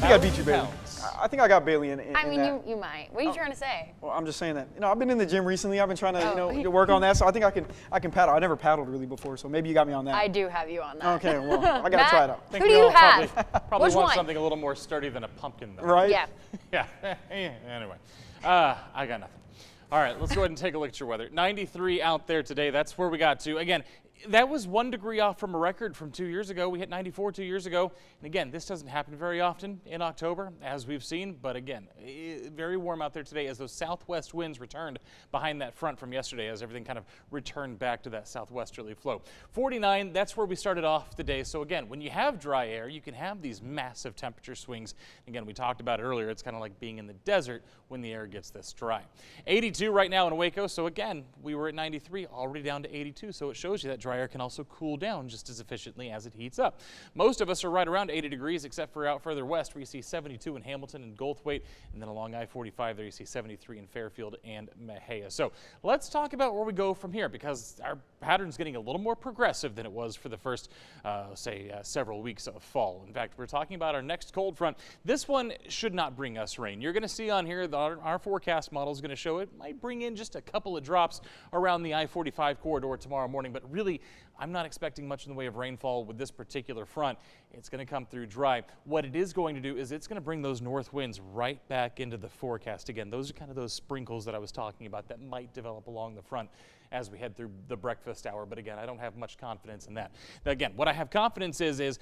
think I beat you, Bailey. Pounds. I think I got Bailey in I mean, that. you might. What are you trying to say? Well, I'm just saying that. I've been in the gym recently. I've been trying to, Oh. to work on that. So I think I can paddle. I never paddled really before, so maybe you got me on that. I do have you on that. Okay, well, I gotta Matt, try it out. Who do you have? Probably Which want one? something a little more sturdy than a pumpkin, though. Right? Yeah. Yeah. Anyway, I got nothing. All right, let's go ahead and take a look at your weather. 93 out there today. That's where we got to. Again, that was 1 degree off from a record from 2 years ago. We hit 94 2 years ago. And again, this doesn't happen very often in October, as we've seen. But again, very warm out there today as those southwest winds returned behind that front from yesterday as everything kind of returned back to that southwesterly flow. 49, that's where we started off the day. So again, when you have dry air, you can have these massive temperature swings. Again, we talked about it earlier. It's kind of like being in the desert when the air gets this dry. 82 right now in Waco. So again, we were at 93, already down to 82. So it shows you that dry air can also cool down just as efficiently as it heats up. Most of us are right around 80 degrees, except for out further west where you see 72 in Hamilton and Goldthwaite, and then along I-45 there you see 73 in Fairfield and Mexia. So let's talk about where we go from here, because our pattern's getting a little more progressive than it was for the first, several weeks of fall. In fact, we're talking about our next cold front. This one should not bring us rain. You're going to see on here that our forecast model is going to show it might bring in just a couple of drops around the I-45 corridor tomorrow morning, but really I'm not expecting much in the way of rainfall with this particular front. It's going to come through dry. What it is going to do is it's going to bring those north winds right back into the forecast again. Those are kind of those sprinkles that I was talking about that might develop along the front as we head through the breakfast hour. But again, I don't have much confidence in that. Now, again, what I have confidence is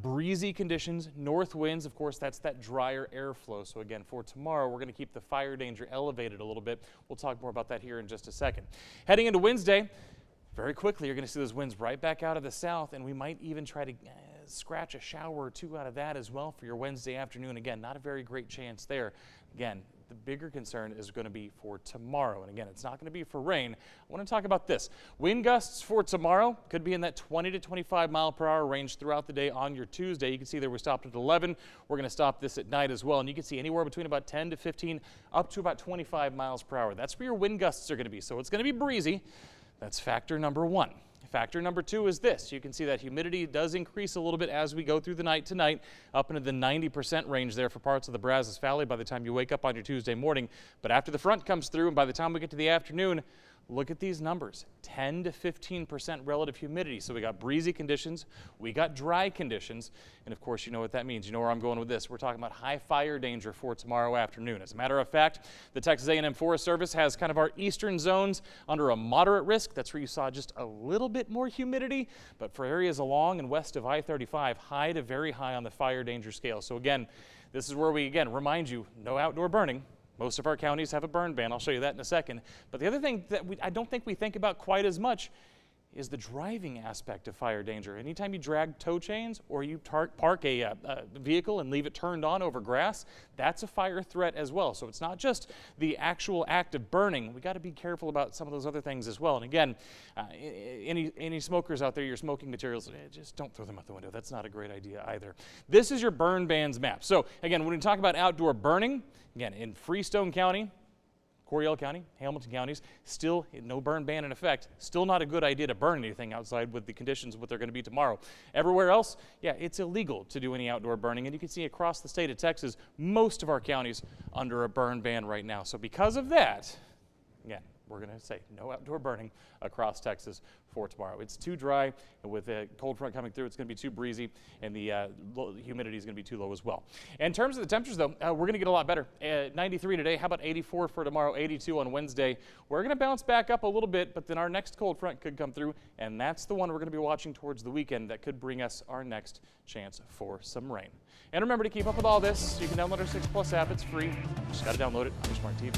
breezy conditions, north winds. Of course, that's that drier airflow. So again, for tomorrow, we're going to keep the fire danger elevated a little bit. We'll talk more about that here in just a second. Heading into Wednesday, very quickly, you're going to see those winds right back out of the south, and we might even try to scratch a shower or two out of that as well for your Wednesday afternoon. Again, not a very great chance there. Again, the bigger concern is going to be for tomorrow. And again, it's not going to be for rain. I want to talk about this. Wind gusts for tomorrow could be in that 20 to 25 mile per hour range throughout the day on your Tuesday. You can see there we stopped at 11. We're going to stop this at night as well. And you can see anywhere between about 10 to 15 up to about 25 miles per hour. That's where your wind gusts are going to be. So it's going to be breezy. That's factor number one. Factor number two is this. You can see that humidity does increase a little bit as we go through the night tonight, up into the 90% range there for parts of the Brazos Valley by the time you wake up on your Tuesday morning. But after the front comes through and by the time we get to the afternoon, look at these numbers, 10 to 15% relative humidity. So we got breezy conditions, we got dry conditions, and of course you know what that means. You know where I'm going with this. We're talking about high fire danger for tomorrow afternoon. As a matter of fact, the Texas A&M Forest Service has kind of our eastern zones under a moderate risk. That's where you saw just a little bit more humidity, but for areas along and west of I-35, high to very high on the fire danger scale. So again, this is where we again remind you, no outdoor burning. Most of our counties have a burn ban. I'll show you that in a second. But the other thing that I don't think we think about quite as much is the driving aspect of fire danger. Anytime you drag tow chains or you park a vehicle and leave it turned on over grass, that's a fire threat as well. So it's not just the actual act of burning. We got to be careful about some of those other things as well. And again, any smokers out there, your smoking materials, just don't throw them out the window. That's not a great idea either. This is your burn bans map. So again, when we talk about outdoor burning, again, in Freestone County, Coryell County, Hamilton counties, still no burn ban in effect. Still not a good idea to burn anything outside with the conditions of what they're going to be tomorrow. Everywhere else, yeah, it's illegal to do any outdoor burning. And you can see across the state of Texas, most of our counties under a burn ban right now. So because of that, again, we're going to say no outdoor burning across Texas for tomorrow. It's too dry, and with a cold front coming through, it's going to be too breezy, and the humidity is going to be too low as well. In terms of the temperatures, though, we're going to get a lot better. 93 today. How about 84 for tomorrow, 82 on Wednesday? We're going to bounce back up a little bit, but then our next cold front could come through, and that's the one we're going to be watching towards the weekend that could bring us our next chance for some rain. And remember to keep up with all this. You can download our 6 Plus app. It's free. Just got to download it on your smart TV.